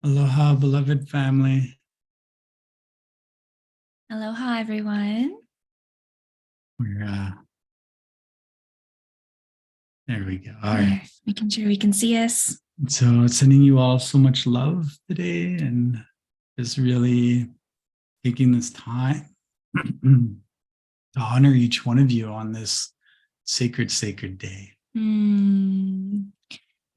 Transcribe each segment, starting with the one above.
Aloha, beloved family. Aloha, everyone. We're there we go. All right. There, making sure we can see us. So sending you all so much love today and just really taking this time to honor each one of you on this sacred day.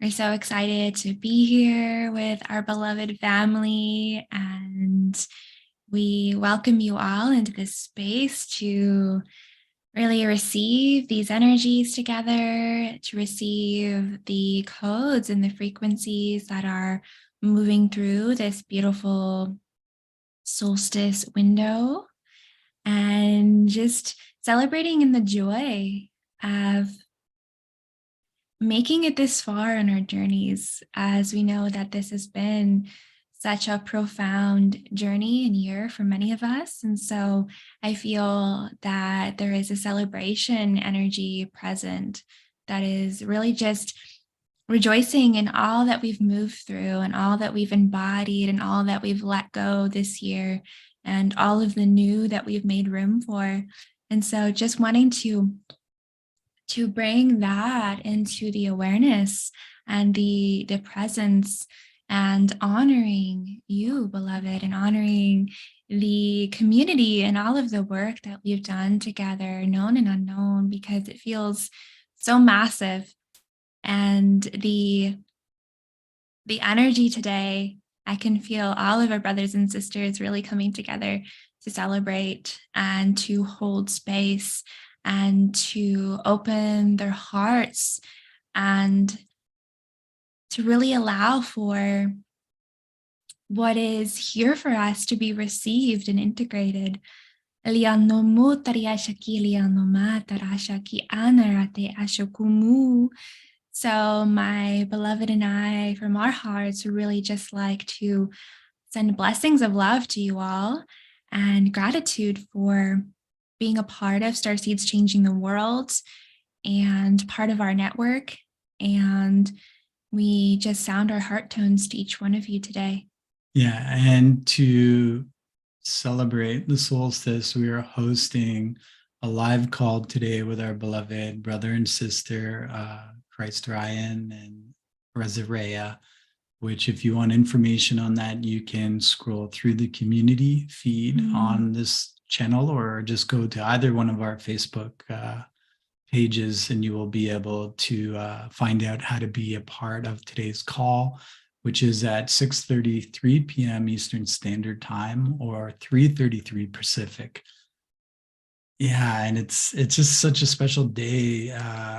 We're so excited to be here with our beloved family, and we welcome you all into this space to really receive these energies together, to receive the codes and the frequencies that are moving through this beautiful solstice window, and just celebrating in the joy of making it this far in our journeys, as we know that this has been such a profound journey and year for many of us. And so I feel that there is a celebration energy present that is really just rejoicing in all that we've moved through and all that we've embodied and all that we've let go this year and all of the new that we've made room for. And so just wanting to bring that into the awareness and the presence, and honoring you, beloved, and honoring the community and all of the work that we've done together, known and unknown, because it feels so massive. And the energy today, I can feel all of our brothers and sisters really coming together to celebrate and to hold space and to open their hearts and to really allow for what is here for us to be received and integrated. So my beloved and I, from our hearts, really just like to send blessings of love to you all and gratitude for being a part of Starseeds Changing the World and part of our network. And we just sound our heart tones to each one of you today. Yeah, and to celebrate the solstice, we are hosting a live call today with our beloved brother and sister, Christ Ryan and Rezareya, which if you want information on that, you can scroll through the community feed on this channel or just go to either one of our Facebook pages and you will be able to find out how to be a part of today's call, which is at 6:33 p.m. Eastern Standard Time or 3:33 Pacific. Yeah, and it's just such a special day.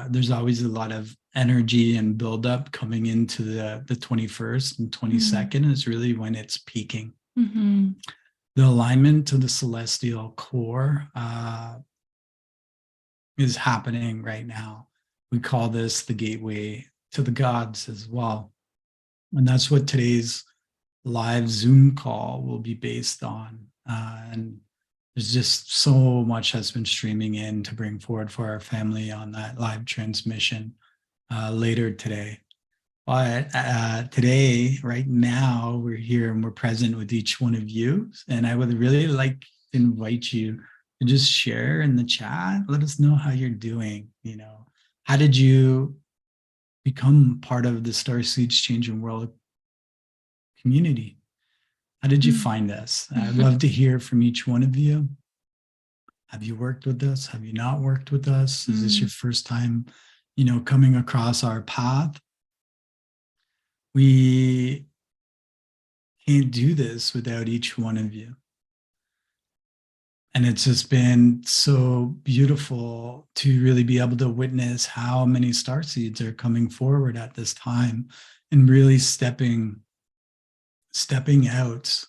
There's always a lot of energy and buildup coming into the 21st and 22nd is really when it's peaking. The alignment to the celestial core is happening right now. We call this the gateway to the gods as well. And that's what today's live Zoom call will be based on. And there's just so much that's been streaming in to bring forward for our family on that live transmission later today. But today, right now, we're here and we're present with each one of you. And I would really like to invite you to just share in the chat. Let us know how you're doing. You know, how did you become part of the Starseeds Changing World community? How did you find us? I'd love to hear from each one of you. Have you worked with us? Have you not worked with us? Is this your first time, you know, coming across our path? We can't do this without each one of you. And it's just been so beautiful to really be able to witness how many starseeds are coming forward at this time and really stepping out.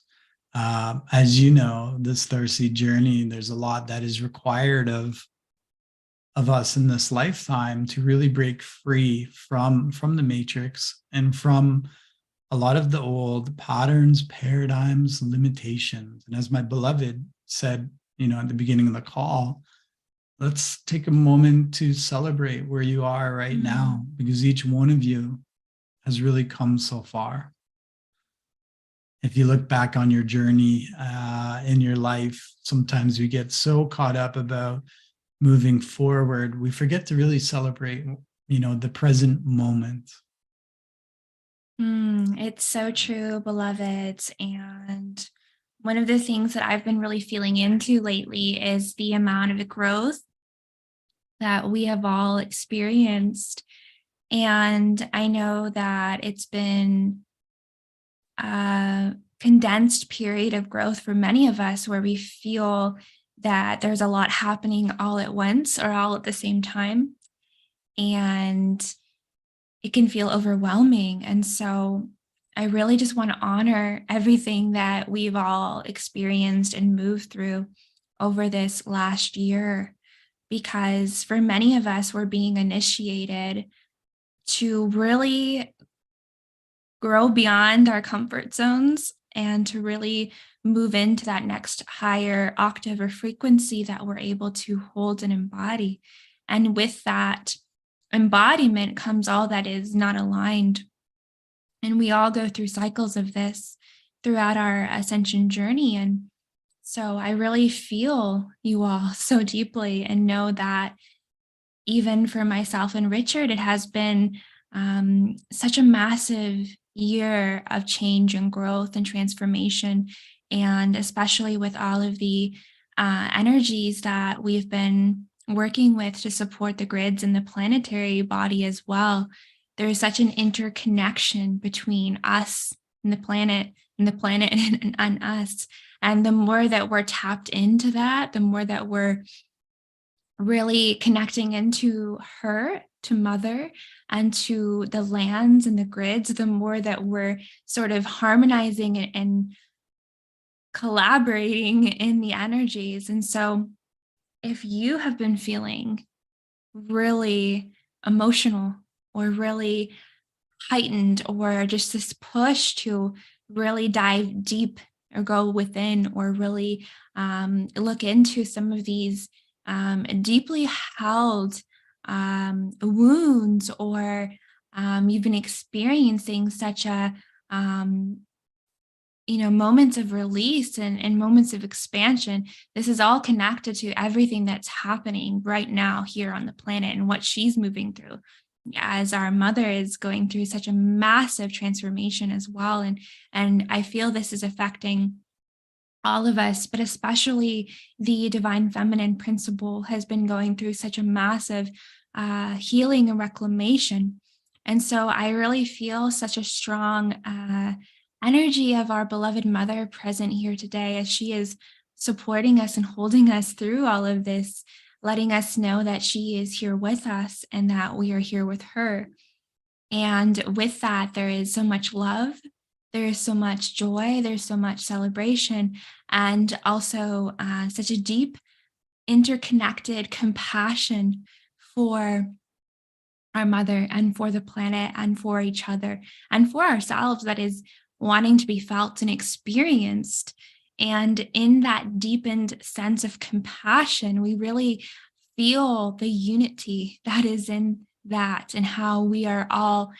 As you know, the starseed journey, there's a lot that is required of us in this lifetime to really break free from the matrix and from a lot of the old patterns, paradigms, limitations. And as my beloved said, you know, at the beginning of the call, let's take a moment to celebrate where you are right now, because each one of you has really come so far. if you look back on your journey in your life, sometimes we get so caught up about moving forward, we forget to really celebrate, the present moment. It's so true, beloveds. And one of the things that I've been really feeling into lately is the amount of growth that we have all experienced. And I know that it's been a condensed period of growth for many of us where we feel that there's a lot happening all at once or all at the same time. And it can feel overwhelming. And so I really just want to honor everything that we've all experienced and moved through over this last year, because for many of us, we're being initiated to really grow beyond our comfort zones and to really move into that next higher octave or frequency that we're able to hold and embody. And with that embodiment comes all that is not aligned. And we all go through cycles of this throughout our ascension journey. And so I really feel you all so deeply and know that even for myself and Richard, it has been such a massive year of change and growth and transformation. And especially with all of the energies that we've been working with to support the grids and the planetary body as well, there is such an interconnection between us and the planet and us. And the more that we're tapped into that, the more that we're really connecting into her, to mother, and to the lands and the grids, the more that we're sort of harmonizing and collaborating in the energies. And so if you have been feeling really emotional or really heightened, or just this push to really dive deep or go within, or really look into some of these deeply held wounds, or you've been experiencing such a moments of release and moments of expansion. This is all connected to everything that's happening right now here on the planet and what she's moving through, as our mother is going through such a massive transformation as well. And I feel this is affecting all of us, but especially the divine feminine principle has been going through such a massive healing and reclamation. And so I really feel such a strong energy of our beloved mother present here today, as she is supporting us and holding us through all of this, letting us know that she is here with us and that we are here with her. And with that, there is so much love, there is so much joy, there's so much celebration, and also such a deep, interconnected compassion for our mother and for the planet and for each other and for ourselves, that is wanting to be felt and experienced. And in that deepened sense of compassion, we really feel the unity that is in that, and how we are all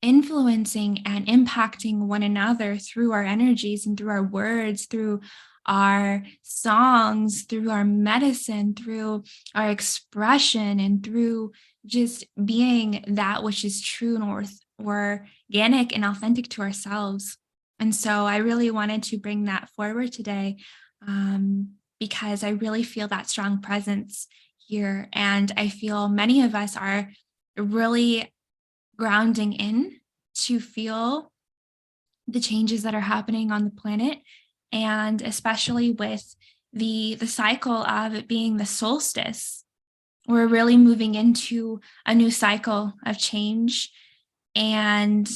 influencing and impacting one another through our energies and through our words, through our songs, through our medicine, through our expression, and through just being that which is true and organic and authentic to ourselves. And so I really wanted to bring that forward today, because I really feel that strong presence here. And I feel many of us are really grounding in to feel the changes that are happening on the planet, and especially with the cycle of it being the solstice. We're really moving into a new cycle of change and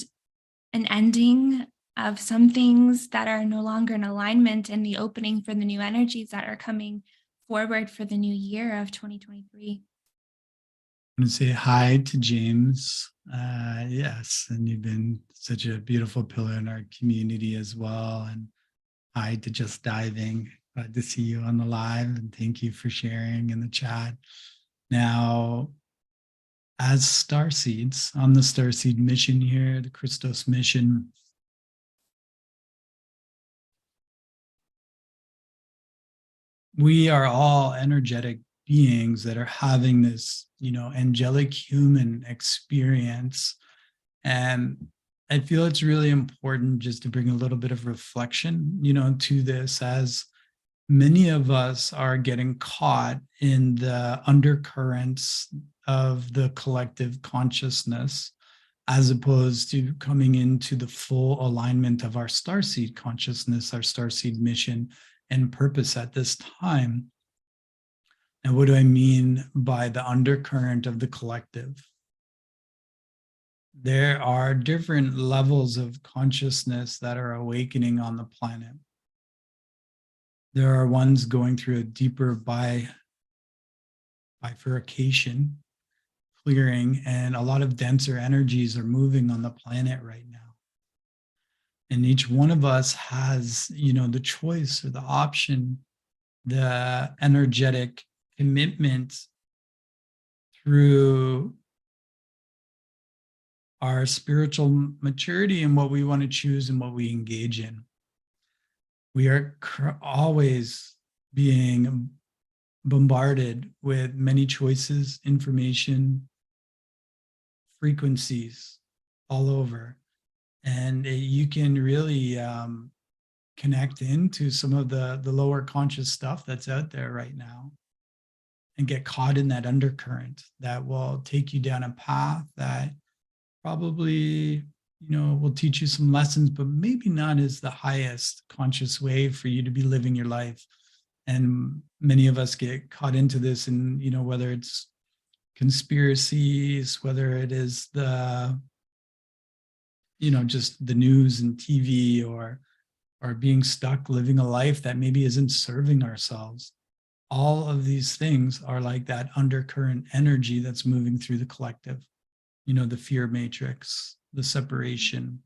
an ending of some things that are no longer in alignment, and the opening for the new energies that are coming forward for the new year of 2023. I want to say hi to James. Yes, and you've been such a beautiful pillar in our community as well. And hi to Just Diving. Glad to see you on the live, and thank you for sharing in the chat. Now, as Starseeds, on the Starseed mission here, the Christos mission, we are all energetic beings that are having this, angelic human experience. And I feel it's really important just to bring a little bit of reflection, to this, as many of us are getting caught in the undercurrents of the collective consciousness, as opposed to coming into the full alignment of our starseed consciousness, our starseed mission and purpose at this time. And what do I mean by the undercurrent of the collective? There are different levels of consciousness that are awakening on the planet. There are ones going through a deeper bifurcation, clearing, and a lot of denser energies are moving on the planet right now. And each one of us has, the choice or the option, the energetic commitment through our spiritual maturity and what we want to choose and what we engage in. We are always being bombarded with many choices, information, frequencies all over. And you can really connect into some of the lower conscious stuff that's out there right now and get caught in that undercurrent that will take you down a path that probably, will teach you some lessons, but maybe not as the highest conscious way for you to be living your life. And many of us get caught into this, and whether it's conspiracies, whether it is the, just the news and TV, or being stuck living a life that maybe isn't serving ourselves. All of these things are like that undercurrent energy that's moving through the collective. The fear matrix, the separation.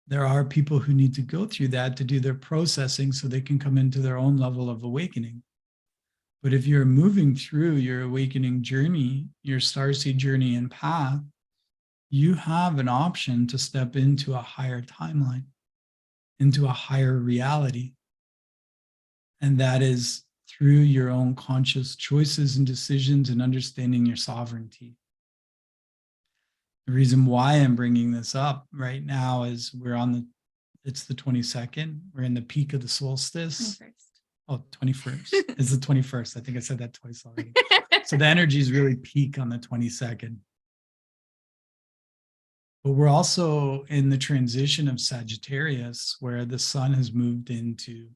There are people who need to go through that to do their processing so they can come into their own level of awakening. But if you're moving through your awakening journey, your starseed journey and path, you have an option to step into a higher timeline, into a higher reality. And that is through your own conscious choices and decisions and understanding your sovereignty. The reason why I'm bringing this up right now is it's the 22nd. We're in the peak of the solstice. 21st. Oh, 21st. It's the 21st. I think I said that twice already. So the energies really peak on the 22nd. But we're also in the transition of Sagittarius, where the sun has moved into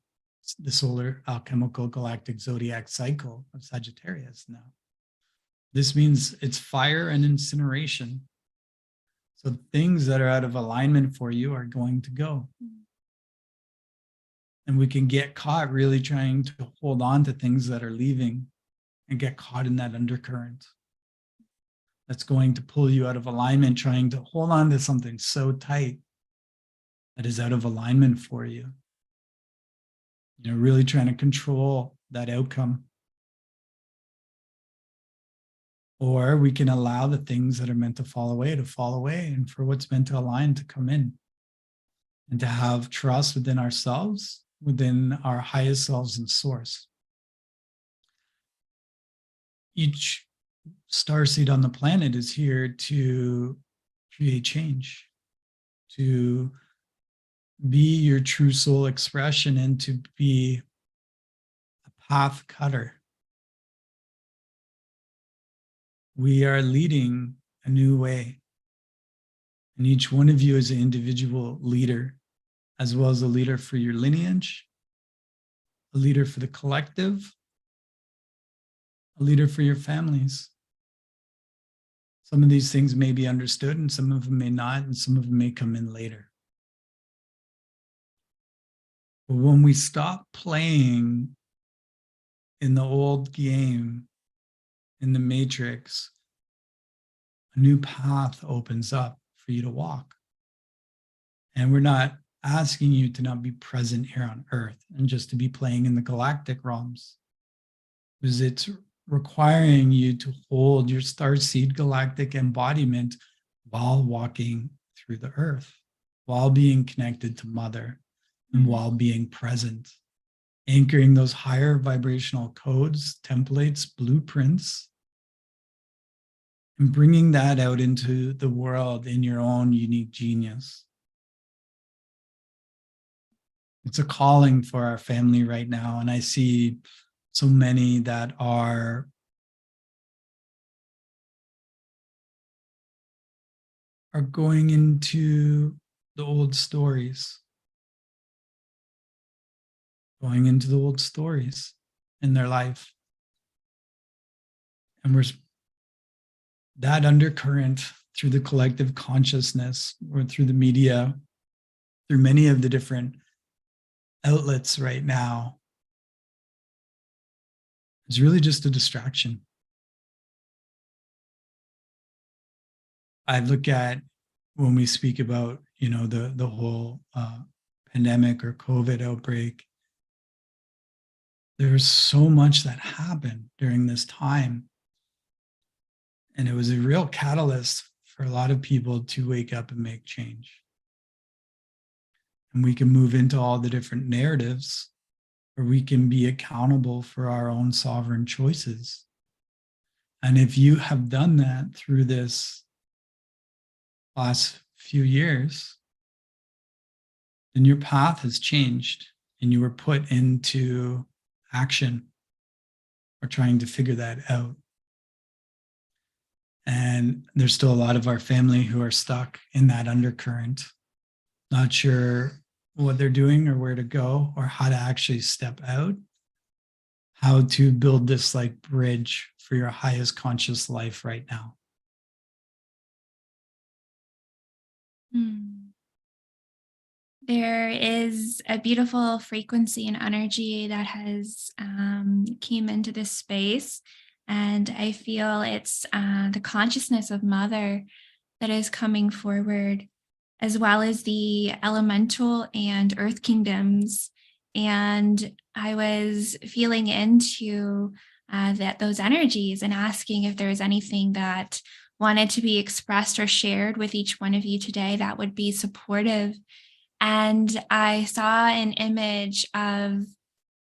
the solar alchemical galactic zodiac cycle of Sagittarius now. This means it's fire and incineration. So things that are out of alignment for you are going to go. And we can get caught really trying to hold on to things that are leaving and get caught in that undercurrent that's going to pull you out of alignment, trying to hold on to something so tight that is out of alignment for you. Really trying to control that outcome. Or we can allow the things that are meant to fall away, and for what's meant to align to come in, and to have trust within ourselves, within our highest selves and source. Each starseed on the planet is here to create change, to be your true soul expression, and to be a path cutter. We are leading a new way. And each one of you is an individual leader, as well as a leader for your lineage, a leader for the collective, a leader for your families. Some of these things may be understood and some of them may not, and some of them may come in later. But when we stop playing in the old game, in the matrix, a new path opens up for you to walk. And we're not asking you to not be present here on Earth and just to be playing in the galactic realms, because it's requiring you to hold your starseed galactic embodiment while walking through the earth, while being connected to Mother, and while being present. anchoring those higher vibrational codes, templates, blueprints, and bringing that out into the world in your own unique genius. It's a calling for our family right now. And I see so many that are going into the old stories, going into the old stories in their life. And we're that undercurrent through the collective consciousness or through the media, through many of the different outlets right now, is really just a distraction. I look at when we speak about, the whole pandemic or COVID outbreak, there's so much that happened during this time. And it was a real catalyst for a lot of people to wake up and make change. And we can move into all the different narratives where we can be accountable for our own sovereign choices. And if you have done that through this last few years, then your path has changed and you were put into action or trying to figure that out. And there's still a lot of our family who are stuck in that undercurrent, not sure what they're doing or where to go or how to actually step out, how to build this like bridge for your highest conscious life right now. There is a beautiful frequency and energy that has came into this space, and I feel it's the consciousness of Mother that is coming forward, as well as the elemental and earth kingdoms. And I was feeling into those energies and asking if there was anything that wanted to be expressed or shared with each one of you today that would be supportive. And I saw an image of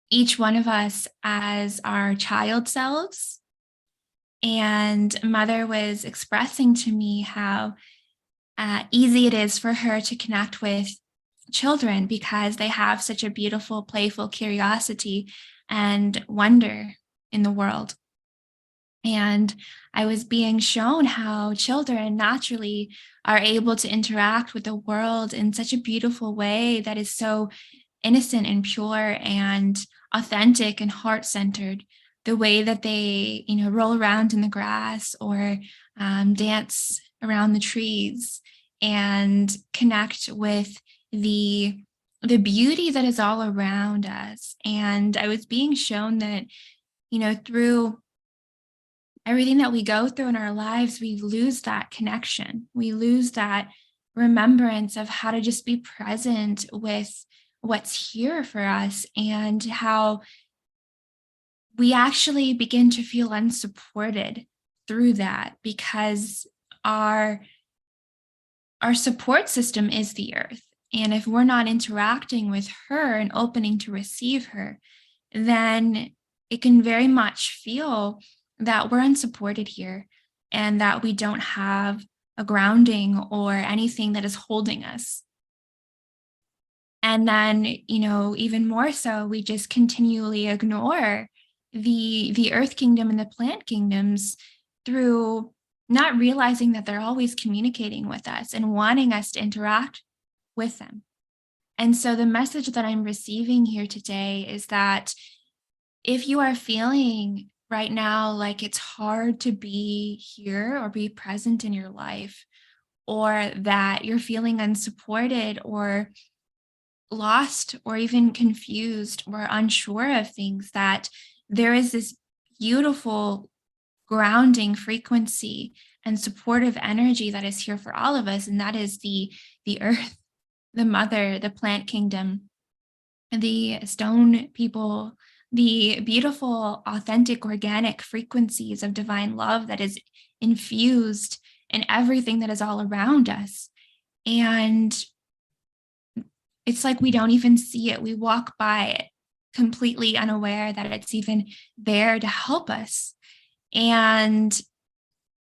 each one of us as our child selves. And Mother was expressing to me how easy it is for her to connect with children because they have such a beautiful, playful curiosity and wonder in the world. And I was being shown how children naturally are able to interact with the world in such a beautiful way that is so innocent and pure and authentic and heart-centered. The way that they, roll around in the grass or dance around the trees and connect with the beauty that is all around us. And I was being shown that, through everything that we go through in our lives, we lose that connection. We lose that remembrance of how to just be present with what's here for us, and how we actually begin to feel unsupported through that because our support system is the earth. And if we're not interacting with her and opening to receive her, then it can very much feel that we're unsupported here and that we don't have a grounding or anything that is holding us. And then, even more so, we just continually ignore the earth kingdom and the plant kingdoms through not realizing that they're always communicating with us and wanting us to interact with them. And so the message that I'm receiving here today is that if you are feeling right now like it's hard to be here or be present in your life, or that you're feeling unsupported or lost or even confused or unsure of things, that there is this beautiful grounding frequency and supportive energy that is here for all of us, and that is the earth, the mother, the plant kingdom, the stone people, the beautiful, authentic, organic frequencies of divine love that is infused in everything that is all around us. And it's like we don't even see it. We walk by it completely unaware that it's even there to help us. And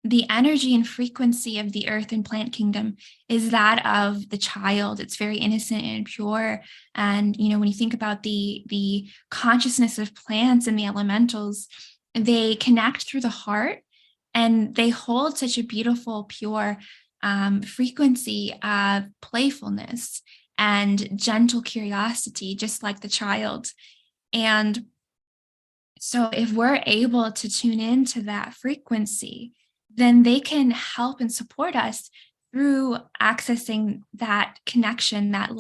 the energy and frequency of the earth and plant kingdom is that of the child. It's very innocent and pure. And when you think about the consciousness of plants and the elementals, they connect through the heart, and they hold such a beautiful, pure frequency of playfulness and gentle curiosity, just like the child. And so if we're able to tune into that frequency, then they can help and support us through accessing that connection, that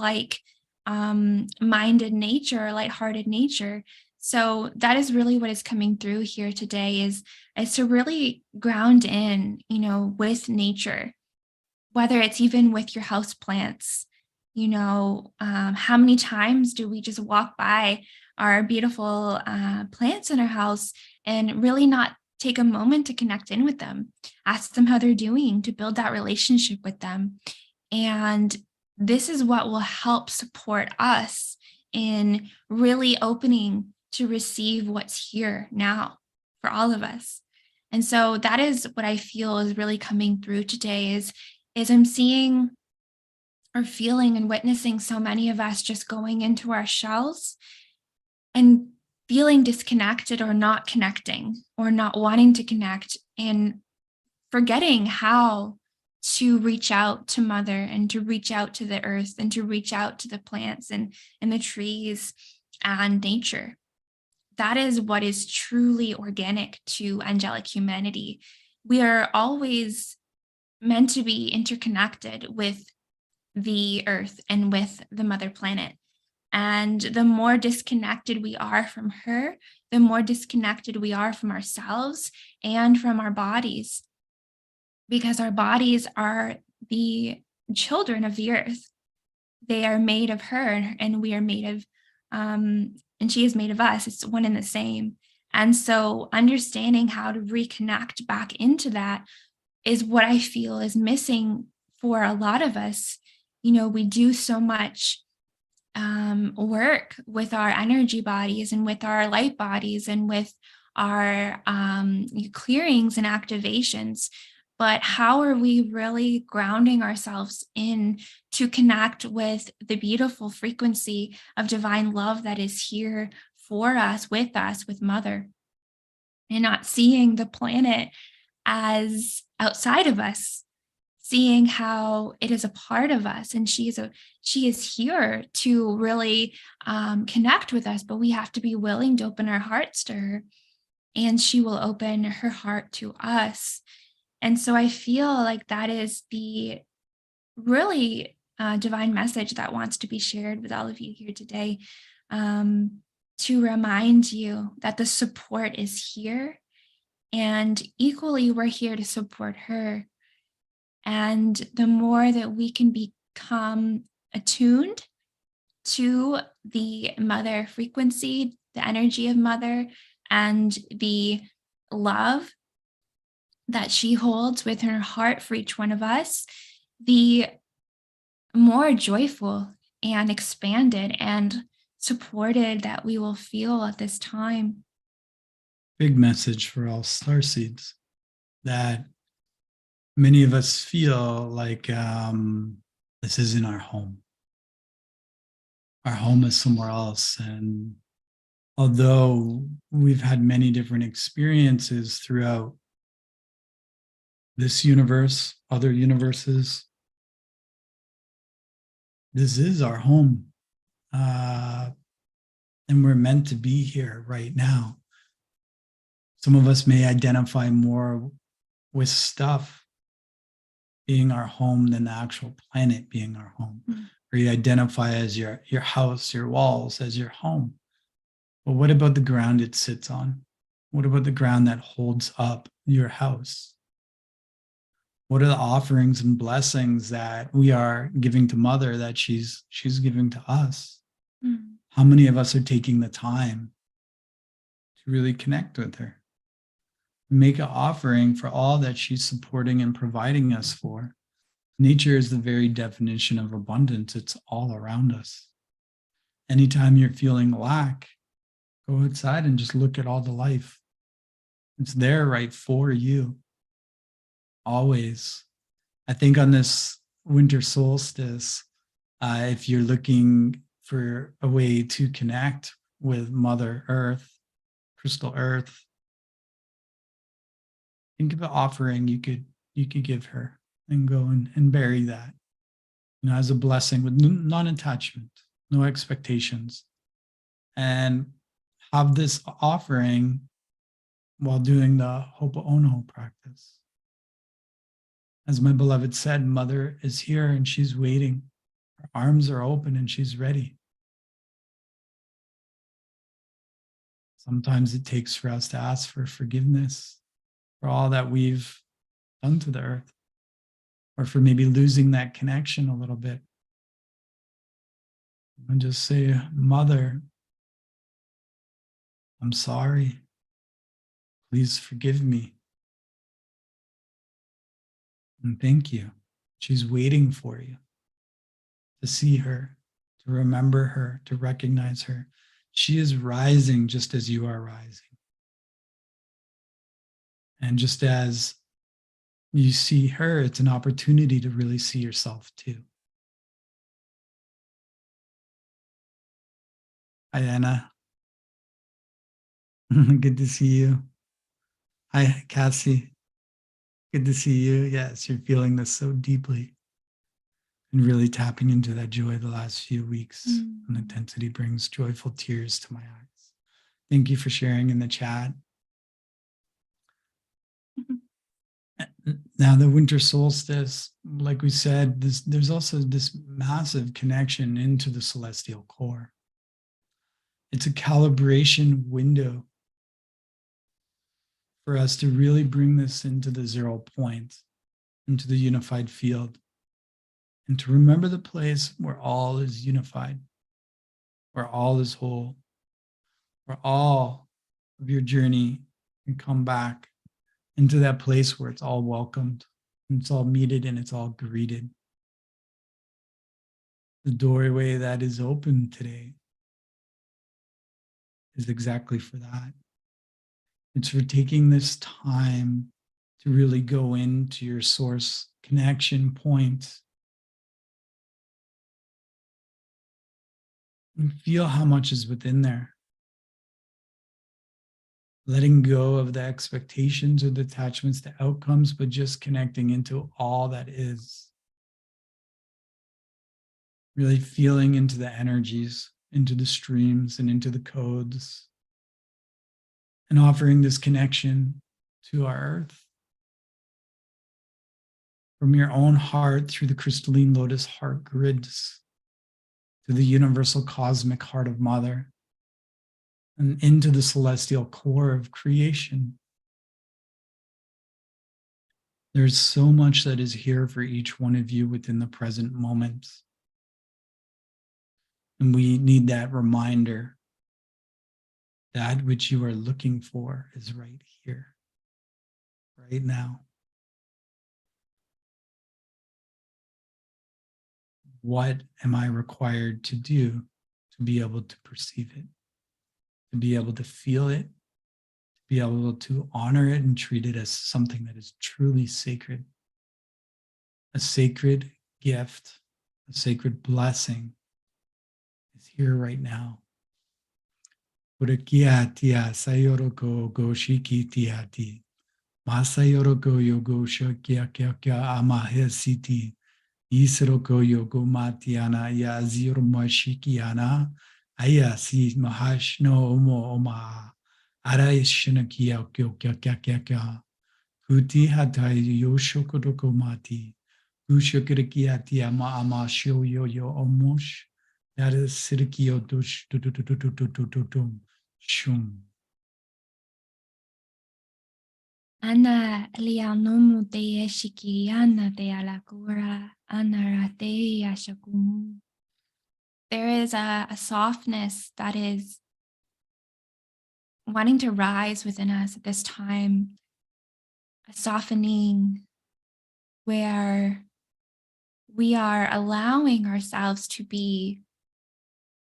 minded nature, lighthearted nature. So that is really what is coming through here today is to really ground in, with nature, whether it's even with your house plants. How many times do we just walk by our beautiful plants in our house and really not take a moment to connect in with them, ask them how they're doing, to build that relationship with them? And this is what will help support us in really opening to receive what's here now for all of us. And so that is what I feel is really coming through today is I'm seeing or feeling and witnessing so many of us just going into our shells and feeling disconnected or not connecting or not wanting to connect, and forgetting how to reach out to mother and to reach out to the earth and to reach out to the plants and the trees and nature. That is what is truly organic to angelic humanity. We are always meant to be interconnected with the earth and with the mother planet. And the more disconnected we are from her, the more disconnected we are from ourselves and from our bodies, because our bodies are the children of the earth. They are made of her, and we are made of, and she is made of us. It's one and the same. And so understanding how to reconnect back into that is what I feel is missing for a lot of us. We do so much work with our energy bodies and with our light bodies and with our clearings and activations. But how are we really grounding ourselves in to connect with the beautiful frequency of divine love that is here for us, with Mother, and not seeing the planet as outside of us, seeing how it is a part of us, and she is here to really connect with us, but we have to be willing to open our hearts to her, and she will open her heart to us. And so I feel like that is the really divine message that wants to be shared with all of you here today, to remind you that the support is here, and equally we're here to support her. And the more that we can become attuned to the mother frequency, the energy of mother, and the love that she holds within her heart for each one of us, the more joyful and expanded and supported that we will feel at this time. Big message for all starseeds, that many of us feel like this isn't our home. Our home is somewhere else. And although we've had many different experiences throughout this universe, other universes, this is our home. And we're meant to be here right now. Some of us may identify more with stuff being our home than the actual planet being our home. Mm-hmm. Or you identify as your house, your walls as your home. But what about the ground it sits on? What about the ground that holds up your house? What are the offerings and blessings that we are giving to Mother that she's giving to us? Mm-hmm. How many of us are taking the time to really connect with her? Make an offering for all that she's supporting and providing us for. Nature is the very definition of abundance. It's all around us. Anytime you're feeling lack, Go outside and just look at all the life. It's there right for you, always. I think on this winter solstice, if you're looking for a way to connect with Mother Earth, Crystal Earth, think of an offering you could give her and go and bury that, as a blessing with non-attachment, no expectations, and have this offering while doing the Ho'oponopono practice. As my beloved said, Mother is here and she's waiting. Her arms are open and she's ready. Sometimes it takes for us to ask for forgiveness for all that we've done to the earth, or for maybe losing that connection a little bit. And just say, Mother, I'm sorry. Please forgive me. And thank you. She's waiting for you to see her, to remember her, to recognize her. She is rising just as you are rising. And just as you see her, it's an opportunity to really see yourself too. Hi, Anna. Good to see you. Hi, Cassie. Good to see you. Yes, you're feeling this so deeply and really tapping into that joy the last few weeks. And intensity brings joyful tears to my eyes. Thank you for sharing in the chat. Now, the winter solstice, like we said, there's also this massive connection into the celestial core. It's a calibration window for us to really bring this into the 0 point, into the unified field, and to remember the place where all is unified, where all is whole, where all of your journey can come back into that place where it's all welcomed, and it's all meted, and it's all greeted. The doorway that is open today is exactly for that. It's for taking this time to really go into your source connection point and feel how much is within there. Letting go of the expectations or the attachments to outcomes, but just connecting into all that is. Really feeling into the energies, into the streams, and into the codes, and offering this connection to our earth from your own heart through the crystalline lotus heart grids to the universal cosmic heart of Mother and into the celestial core of creation. There's so much that is here for each one of you within the present moment. And we need that reminder that which you are looking for is right here, right now. What am I required to do to be able to perceive it, to be able to feel it, to be able to honor it and treat it as something that is truly sacred, a sacred gift, a sacred blessing is here right now. Urakia sayoroko go shiki tiati. Masayoroko yogo shokia kya amahesiti. Isroko yogo matiana ya zirmashikiana. Aya si mahashno omo oma. Araishinakia kya. Kuti hatai yoshokodoko mati. Ushokirikiati ama shio yo omosh. That is Sirikio Dush Shum. Ana lianomu te shikiana te alakura anarate yashakumu. There is a softness that is wanting to rise within us at this time, a softening where we are allowing ourselves to be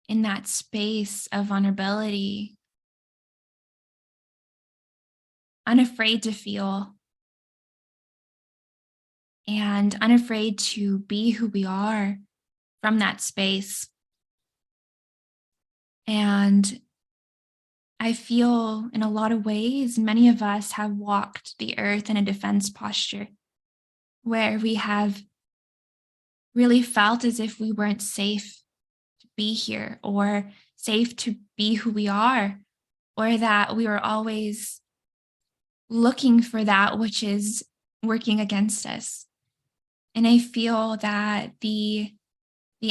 in that space of vulnerability, unafraid to feel, and unafraid to be who we are from that space. And I feel in a lot of ways, many of us have walked the earth in a defense posture where we have really felt as if we weren't safe to be here or safe to be who we are, or that we were always looking for that which is working against us. And I feel that the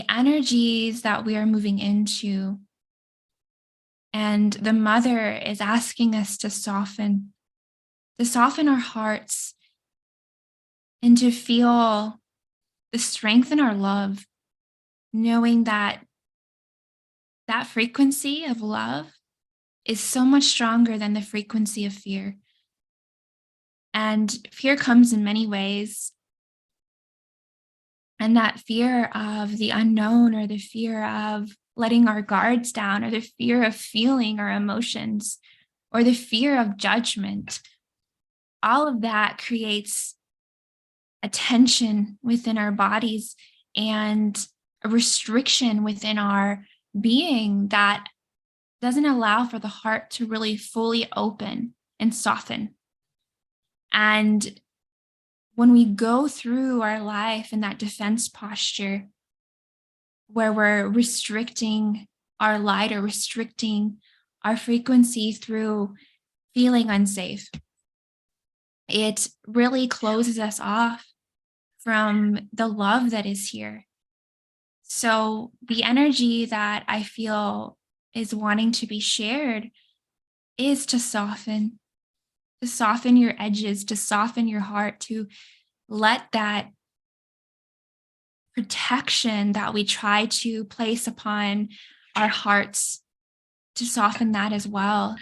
energies that we are moving into, and the mother is asking us to soften our hearts and to feel the strength in our love, knowing that that frequency of love is so much stronger than the frequency of fear. And fear comes in many ways. And that fear of the unknown, or the fear of letting our guards down, or the fear of feeling our emotions, or the fear of judgment, all of that creates a tension within our bodies and a restriction within our being that doesn't allow for the heart to really fully open and soften. And when we go through our life in that defense posture, where we're restricting our light or restricting our frequency through feeling unsafe, it really closes us off from the love that is here. So the energy that I feel is wanting to be shared is to soften your edges, to soften your heart, to let that protection that we try to place upon our hearts, to soften that as well.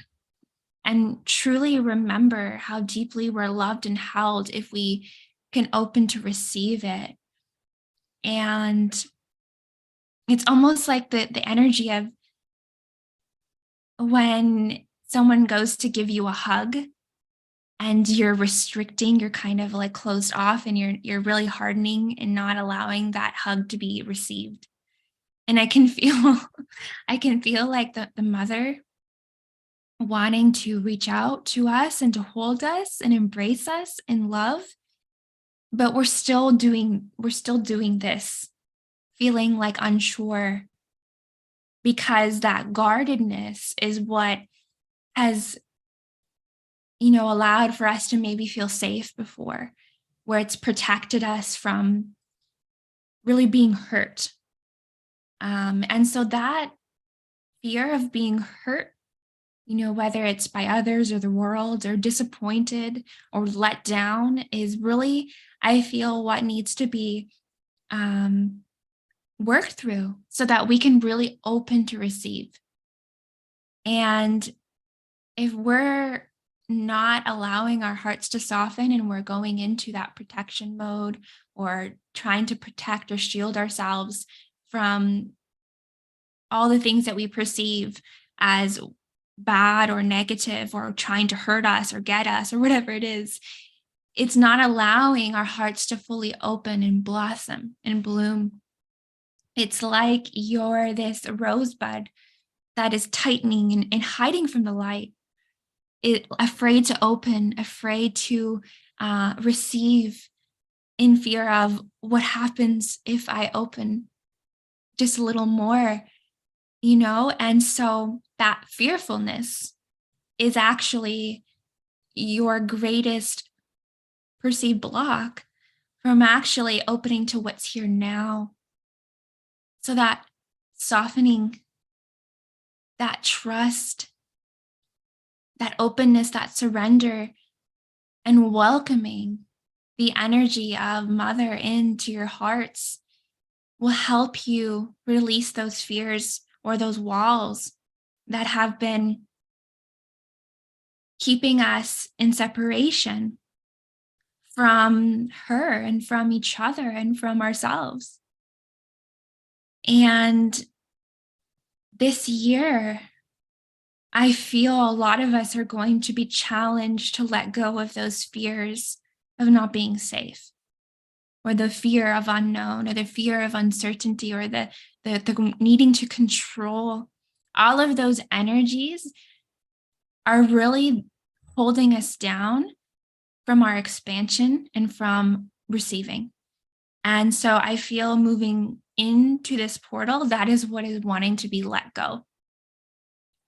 And truly remember how deeply we're loved and held if we can open to receive it. And it's almost like the energy of when someone goes to give you a hug and you're restricting, you're kind of like closed off, and you're really hardening and not allowing that hug to be received. And I can feel I can feel like the mother wanting to reach out to us and to hold us and embrace us in love, but we're still doing this feeling like unsure, because that guardedness is what has allowed for us to maybe feel safe before, where it's protected us from really being hurt. And so that fear of being hurt, whether it's by others or the world, or disappointed or let down, is really, I feel, what needs to be worked through so that we can really open to receive. And if we're not allowing our hearts to soften, and we're going into that protection mode, or trying to protect or shield ourselves from all the things that we perceive as bad or negative, or trying to hurt us or get us or whatever it is, it's not allowing our hearts to fully open and blossom and bloom. It's like you're this rosebud that is tightening and hiding from the light, afraid to open, afraid to receive, in fear of what happens if I open just a little more, And so that fearfulness is actually your greatest perceived block from actually opening to what's here now. So that softening, that trust, that openness, that surrender, and welcoming the energy of mother into your hearts will help you release those fears or those walls that have been keeping us in separation from her and from each other and from ourselves. And this year, I feel a lot of us are going to be challenged to let go of those fears of not being safe, or the fear of unknown, or the fear of uncertainty, or the needing to control. All of those energies are really holding us down from our expansion and from receiving. And so I feel moving into this portal, that is what is wanting to be let go.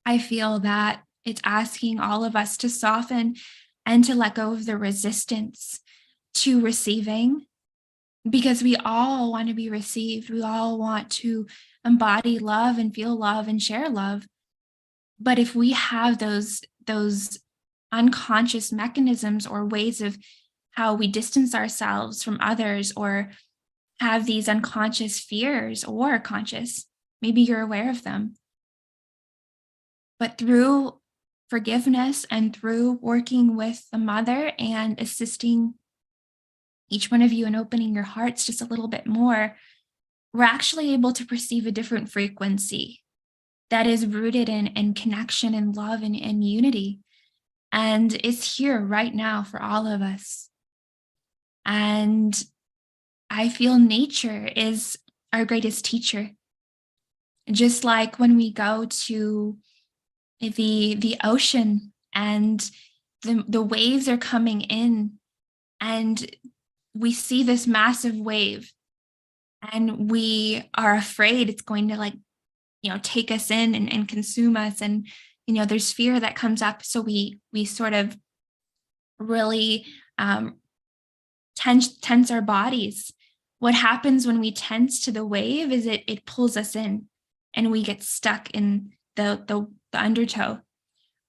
I feel that it's asking all of us to soften and to let go of the resistance to receiving, because we all want to be received. We all want to embody love and feel love and share love. But if we have those unconscious mechanisms or ways of how we distance ourselves from others, or have these unconscious fears or conscious, maybe you're aware of them, but through forgiveness and through working with the mother and assisting each one of you in opening your hearts just a little bit more, we're actually able to perceive a different frequency that is rooted in connection and love and unity. And it's here right now for all of us. And I feel nature is our greatest teacher. Just like when we go to the ocean and the waves are coming in, and we see this massive wave, and we are afraid it's going to, like, take us in and consume us. And there's fear that comes up, so we sort of really tense our bodies. What happens when we tense to the wave is it pulls us in, and we get stuck in the undertow.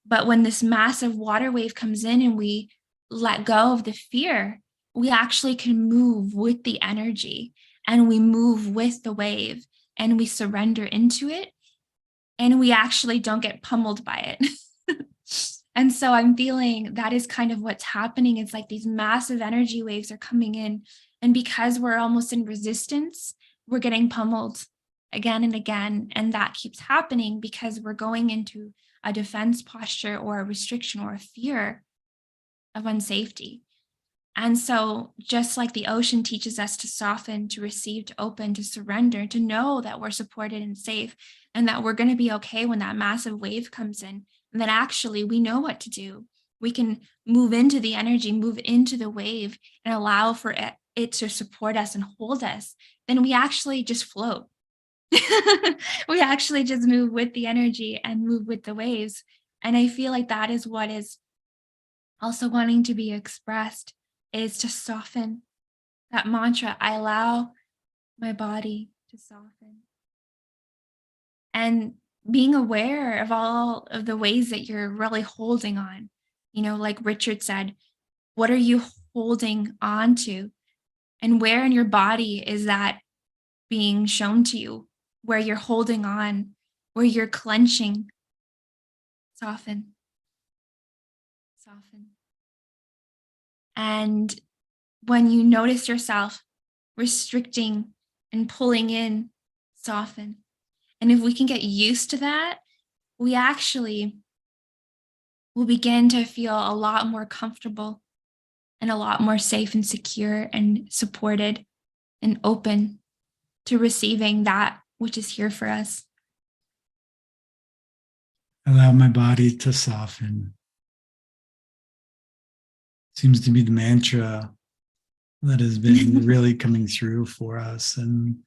But when this massive water wave comes in and we let go of the fear, we actually can move with the energy, and we move with the wave, and we surrender into it, and we actually don't get pummeled by it. And so I'm feeling that is kind of what's happening. It's like these massive energy waves are coming in, and because we're almost in resistance, we're getting pummeled again and again. And that keeps happening because we're going into a defense posture or a restriction or a fear of unsafety. And so just like the ocean teaches us to soften, to receive, to open, to surrender, to know that we're supported and safe, and that we're going to be okay when that massive wave comes in, and that actually we know what to do. We can move into the energy, move into the wave, and allow for it to support us and hold us. Then we actually just float. We actually just move with the energy and move with the waves. And I feel like that is what is also wanting to be expressed, is to soften. That mantra, I allow my body to soften. And being aware of all of the ways that you're really holding on. Like Richard said, what are you holding on to? And where in your body is that being shown to you? Where you're holding on, where you're clenching? Soften. Soften. And when you notice yourself restricting and pulling in, soften. And if we can get used to that, we actually will begin to feel a lot more comfortable and a lot more safe and secure and supported and open to receiving that which is here for us. Allow my body to soften. Seems to be the mantra that has been really coming through for us. And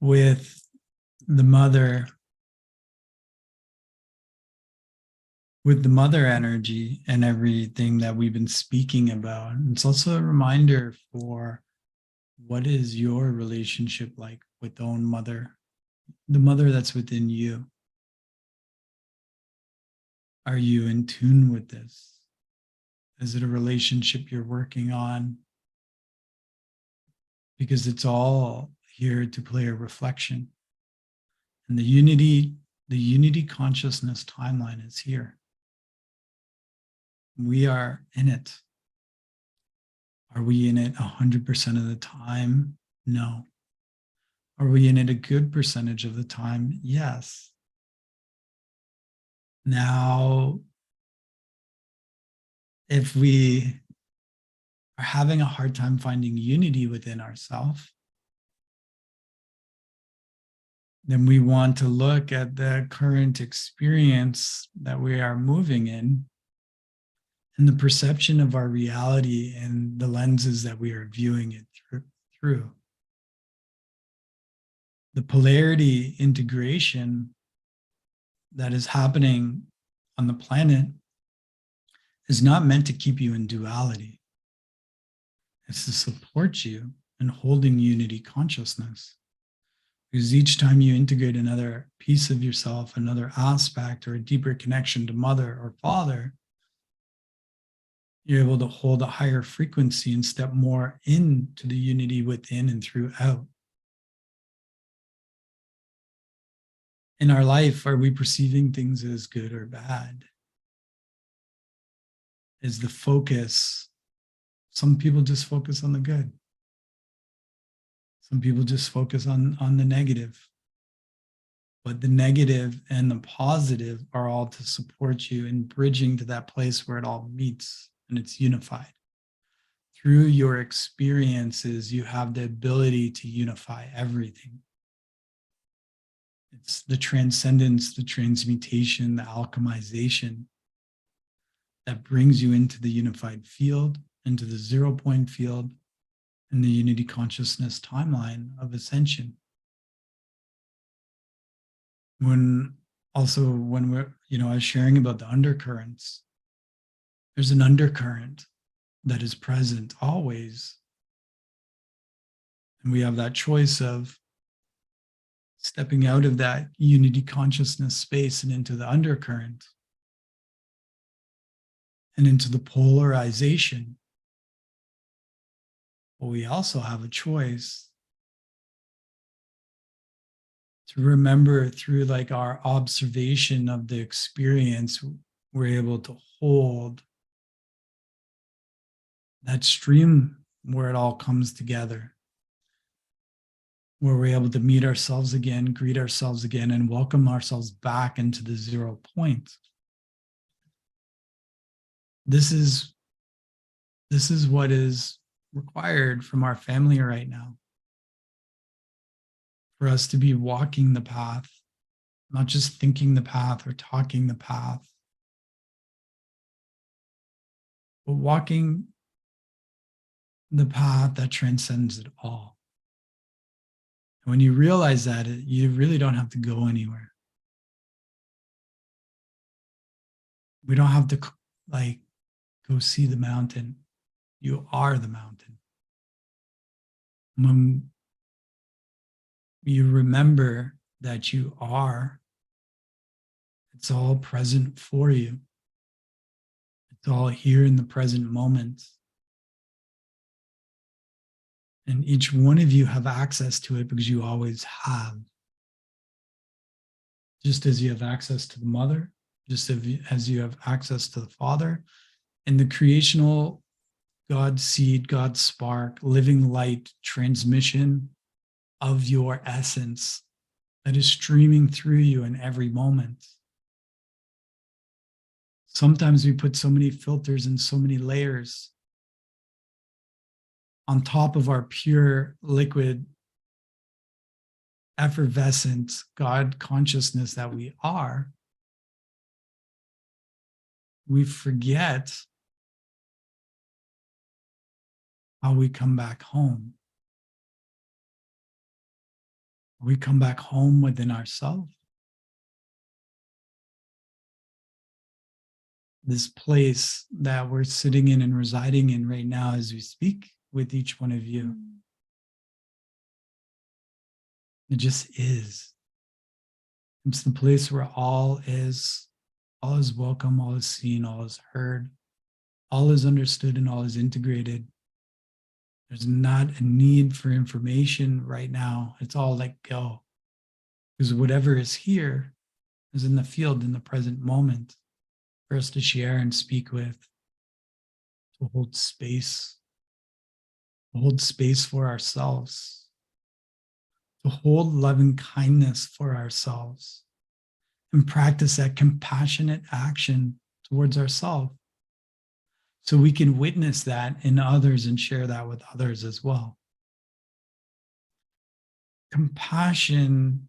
with the mother energy and everything that we've been speaking about, it's also a reminder for what is your relationship like with the own mother, the mother that's within you. Are you in tune with this? Is it a relationship you're working on? Because it's all here to play a reflection. And the unity consciousness timeline is here. We are in it. Are we in it 100% of the time? No. Are we in it a good percentage of the time? Yes. Now, if we are having a hard time finding unity within ourselves, then we want to look at the current experience that we are moving in and the perception of our reality and the lenses that we are viewing it through. The polarity integration that is happening on the planet is not meant to keep you in duality. It's to support you in holding unity consciousness. Because each time you integrate another piece of yourself, another aspect, or a deeper connection to mother or father, you're able to hold a higher frequency and step more into the unity within and throughout. In our life, are we perceiving things as good or bad? Is the focus, some people just focus on the good. Some people just focus on the negative. But the negative and the positive are all to support you in bridging to that place where it all meets and it's unified. Through your experiences, you have the ability to unify everything. It's the transcendence, the transmutation, the alchemization that brings you into the unified field, into the 0 point field, and the unity consciousness timeline of ascension. When we're, I was sharing about the undercurrents, there's an undercurrent that is present always. And we have that choice of stepping out of that unity consciousness space and into the undercurrent and into the polarization. But we also have a choice to remember through like our observation of the experience, we're able to hold that stream where it all comes together, where we're able to meet ourselves again, greet ourselves again, and welcome ourselves back into the 0 point. This is what is required from our family right now. For us to be walking the path, not just thinking the path or talking the path, but walking the path that transcends it all. And when you realize that, you really don't have to go anywhere. We don't have to like go see the mountain. You are the mountain. When you remember that you are, it's all present for you. It's all here in the present moment. And each one of you have access to it because you always have. Just as you have access to the mother, just as you have access to the father, and the creational God seed, God spark, living light transmission of your essence that is streaming through you in every moment. Sometimes we put so many filters and so many layers on top of our pure, liquid, effervescent God consciousness that we are. We forget how we come back home. We come back home within ourselves. This place that we're sitting in and residing in right now as we speak with each one of you. It just is. It's the place where all is welcome, all is seen, all is heard, all is understood, and all is integrated. There's not a need for information right now. It's all let go. Because whatever is here is in the field in the present moment for us to share and speak with, to hold space for ourselves, to hold loving kindness for ourselves, and practice that compassionate action towards ourselves so we can witness that in others and share that with others as well. Compassion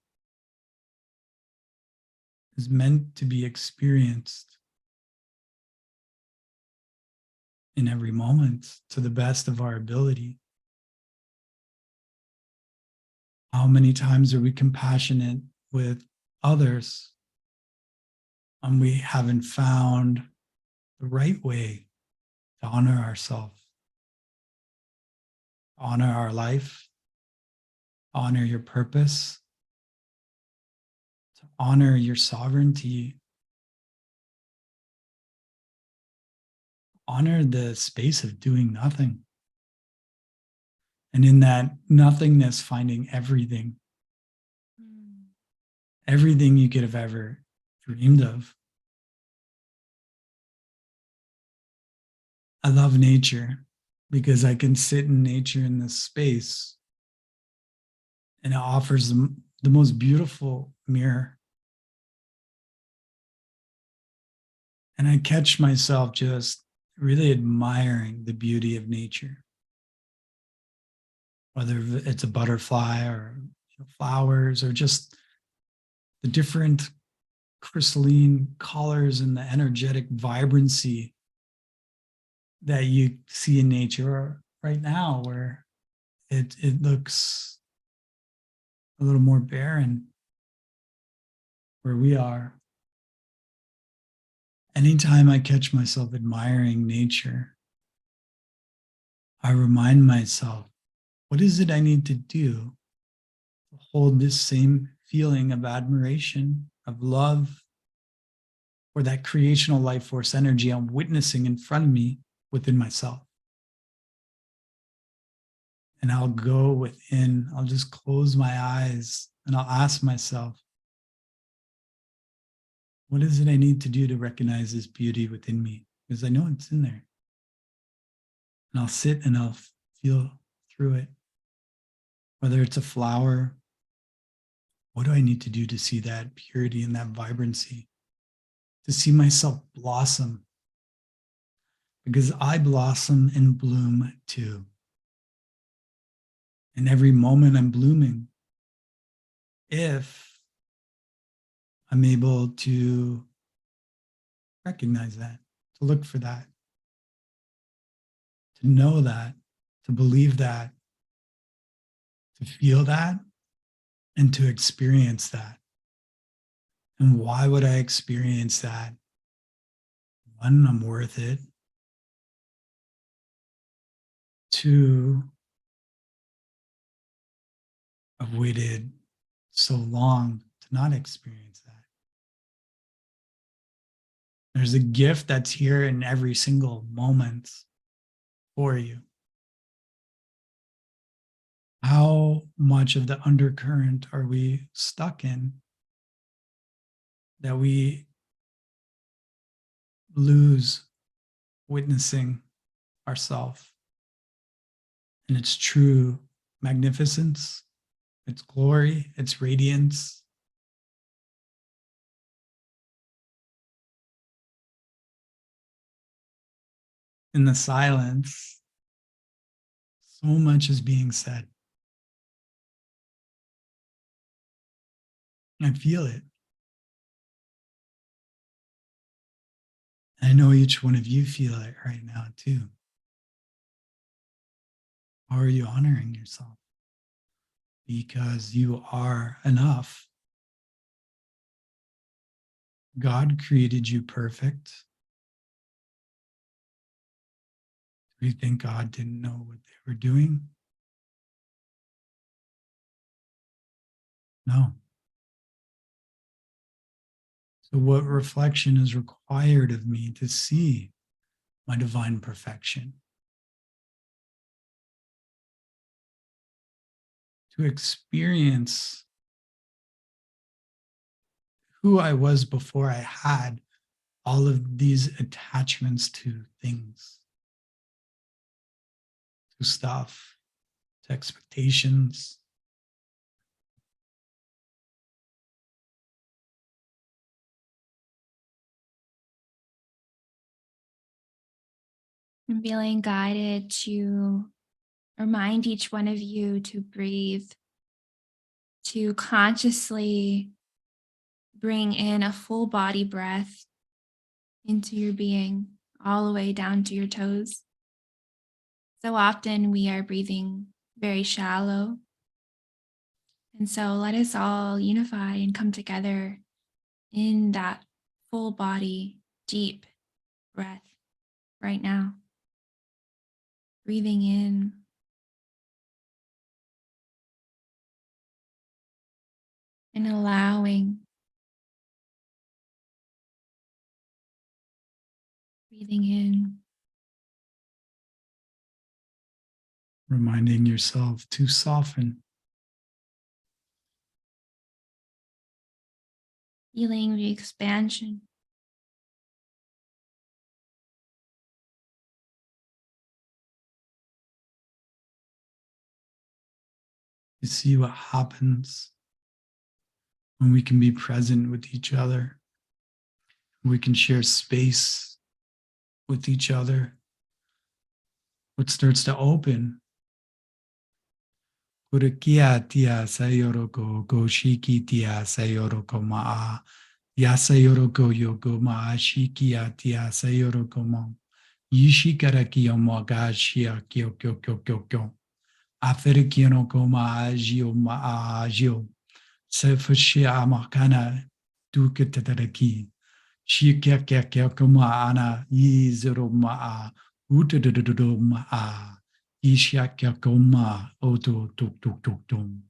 is meant to be experienced in every moment to the best of our ability. How many times are we compassionate with others and we haven't found the right way to honor ourselves, honor our life, honor your purpose, to honor your sovereignty, honor the space of doing nothing. And in that nothingness, finding everything, everything you could have ever dreamed of. I love nature because I can sit in nature in this space and it offers the most beautiful mirror. And I catch myself just really admiring the beauty of nature, whether it's a butterfly or flowers or just the different crystalline colors and the energetic vibrancy that you see in nature right now, where it looks a little more barren where we are. Anytime I catch myself admiring nature, I remind myself, what is it I need to do to hold this same feeling of admiration, of love, or that creational life force energy I'm witnessing in front of me within myself? And I'll go within, I'll just close my eyes and I'll ask myself, what is it I need to do to recognize this beauty within me? Because I know it's in there. And I'll sit and I'll feel through it. Whether it's a flower, what do I need to do to see that purity and that vibrancy? To see myself blossom? Because I blossom and bloom too. And every moment I'm blooming, if I'm able to recognize that, to look for that, to know that, to believe that, to feel that, and to experience that. And why would I experience that? One, I'm worth it. Two, I've waited so long to not experience that. There's a gift that's here in every single moment for you. How much of the undercurrent are we stuck in that we lose witnessing ourselves and its true magnificence, its glory, its radiance? In the silence, so much is being said. I feel it. I know each one of you feel it right now too. How are you honoring yourself? Because you are enough. God created you perfect. Do you think God didn't know what they were doing? No. So, what reflection is required of me to see my divine perfection? To experience who I was before I had all of these attachments to things, to stuff, to expectations. I'm feeling guided to remind each one of you to breathe, to consciously bring in a full body breath into your being, all the way down to your toes. So often we are breathing very shallow. And so let us all unify and come together in that full body, deep breath right now. Breathing in and allowing, breathing in, reminding yourself to soften. feeling the expansion, To see what happens when we can be present with each other. We can share space with each other. What starts to open. Kurikia tia sayoroko go shiki tia sayoroko maa. Yasayoroko yoko maa shikia tia sayoroko mo. Yishikara kiyomo ga shia kyo kyo kyo kyo kyo. Aferikiano koma agio ma agio. Sefashia amakana duketaraki. Shikia kya kya koma ana yizero ma utedodo ma Ishia kya koma oto tuk tuk tuk tum.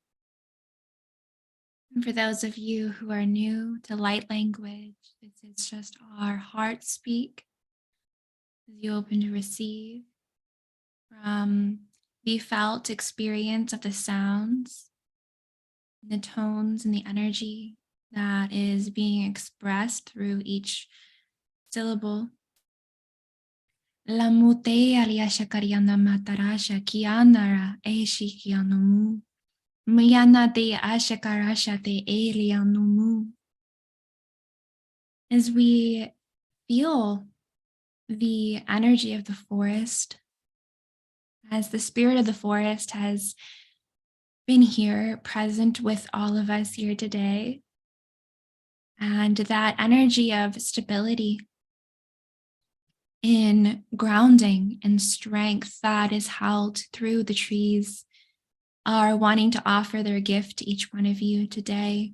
and for those of you who are new to light language, this is just our heart speak as you open to receive from the felt experience of the sounds, the tones, and the energy that is being expressed through each syllable. La mute aliasha kariana matarasha kianara eshi kianumu. Mayana de ashakarasha te elianumu. As we feel the energy of the forest, as the spirit of the forest has been here, present with all of us here today, and that energy of stability in grounding and strength that is held through the trees are wanting to offer their gift to each one of you today.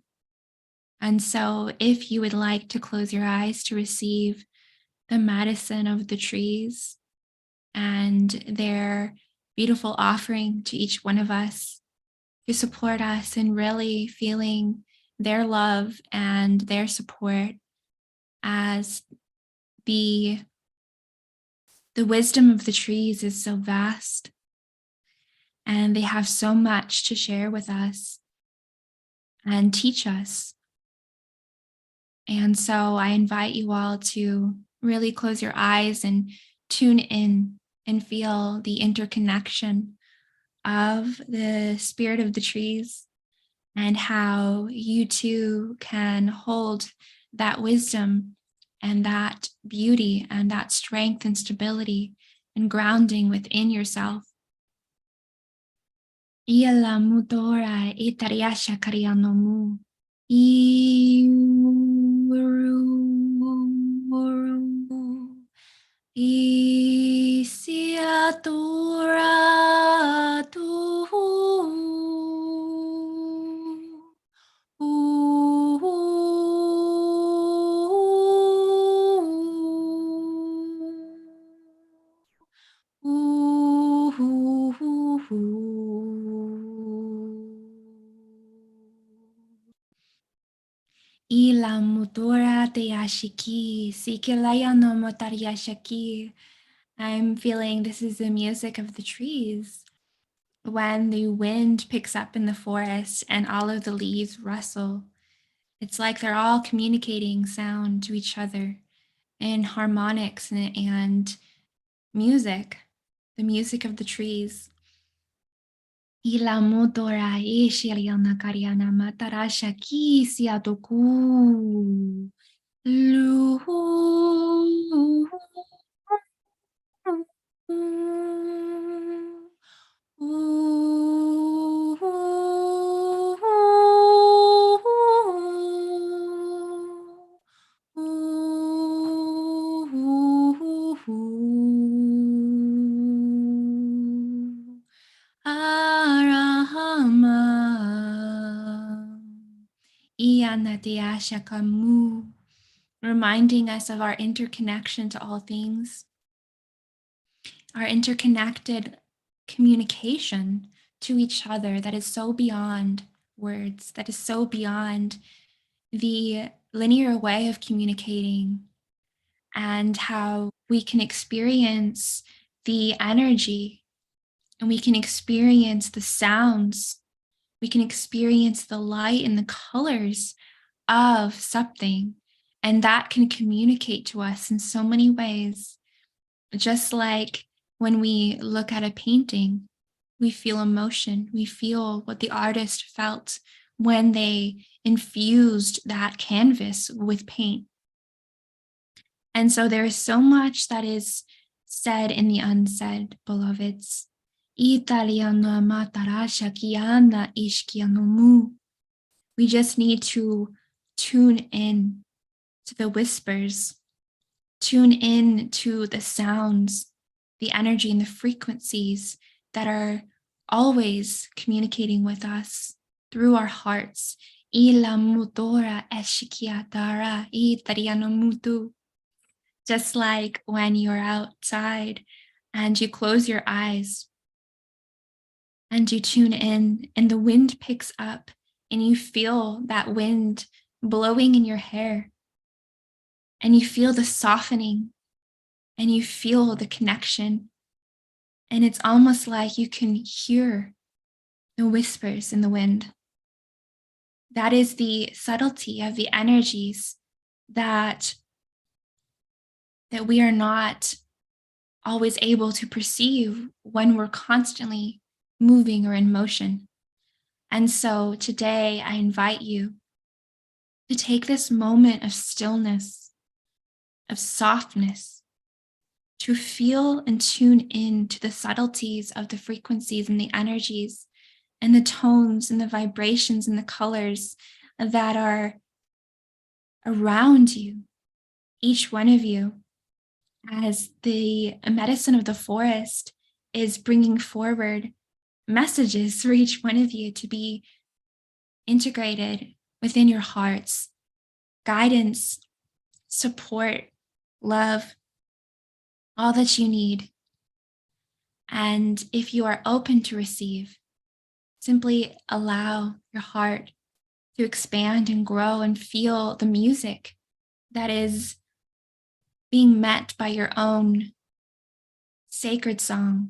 And so if you would like to close your eyes to receive the medicine of the trees and their beautiful offering to each one of us to support us in really feeling their love and their support, as the wisdom of the trees is so vast and they have so much to share with us and teach us. And so I invite you all to really close your eyes and tune in and feel the interconnection of the spirit of the trees and how you too can hold that wisdom and that beauty and that strength and stability and grounding within yourself. Iela mudora itariasha karianomu. Isiatura tu Ila mutora te yashiki, sikilaya no motariashaki. I'm feeling this is the music of the trees. When the wind picks up in the forest and all of the leaves rustle, it's like they're all communicating sound to each other in harmonics and music, the music of the trees. Ila motora ishiriana kariana matarasha ki siatoku. Lu Arahama Iyanatiashakamu, reminding us of our interconnection to all things, our interconnected communication to each other that is so beyond words, that is so beyond the linear way of communicating, and how we can experience the energy and we can experience the sounds, we can experience the light and the colors of something. And that can communicate to us in so many ways. Just like when we look at a painting, we feel emotion, we feel what the artist felt when they infused that canvas with paint. And so there is so much that is said in the unsaid, beloveds. Italiano amatarasha kiana ishkianomu. We just need to tune in to the whispers, tune in to the sounds, the energy and the frequencies that are always communicating with us through our hearts. Ila mutora eshikiatara itariano mutu. Just like when you're outside and you close your eyes and you tune in and the wind picks up and you feel that wind blowing in your hair and you feel the softening and you feel the connection. And it's almost like you can hear the whispers in the wind. That is the subtlety of the energies that we are not always able to perceive when we're constantly moving or in motion. And so today I invite you to take this moment of stillness, of softness, to feel and tune in to the subtleties of the frequencies and the energies and the tones and the vibrations and the colors that are around you, each one of you, as the medicine of the forest is bringing forward messages for each one of you to be integrated within your hearts, guidance, support, love, all that you need. And if you are open to receive, simply allow your heart to expand and grow and feel the music that is being met by your own sacred song.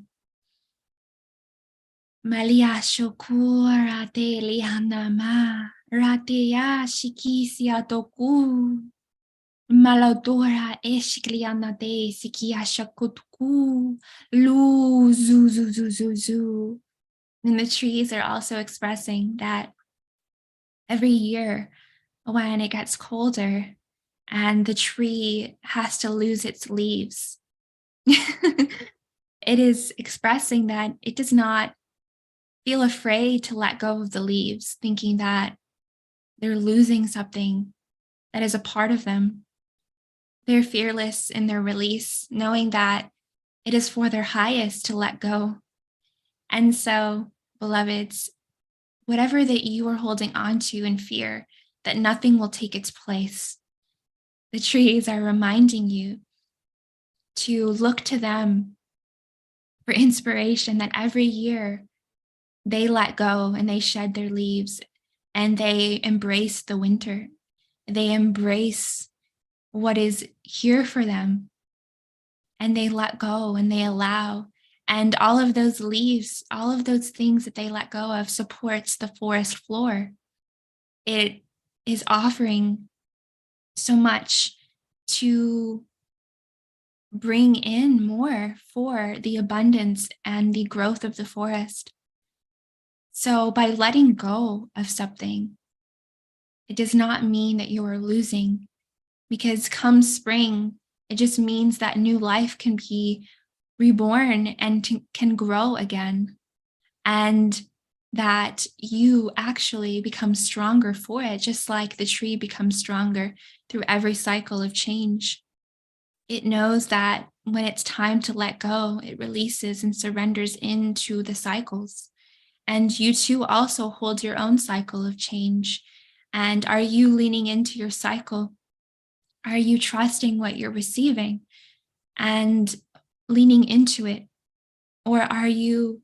Malia shokura te lihanama ratea shikisia toku maladora eshikliana te sikia shakutuku lu zu zu zu zu zu. And the trees are also expressing that every year when it gets colder and the tree has to lose its leaves, it is expressing that it does not feel afraid to let go of the leaves, thinking that they're losing something that is a part of them. They're fearless in their release, knowing that it is for their highest to let go. And so, beloveds, whatever that you are holding on to in fear, that nothing will take its place, the trees are reminding you to look to them for inspiration, that every year they let go and they shed their leaves and they embrace the winter. They embrace what is here for them and they let go and they allow. And all of those leaves, all of those things that they let go of supports the forest floor. It is offering so much to bring in more for the abundance and the growth of the forest. So by letting go of something, it does not mean that you are losing, because come spring, it just means that new life can be reborn and can grow again, and that you actually become stronger for it, just like the tree becomes stronger through every cycle of change. It knows that when it's time to let go, it releases and surrenders into the cycles. And you too also hold your own cycle of change. And are you leaning into your cycle? Are you trusting what you're receiving and leaning into it? Or are you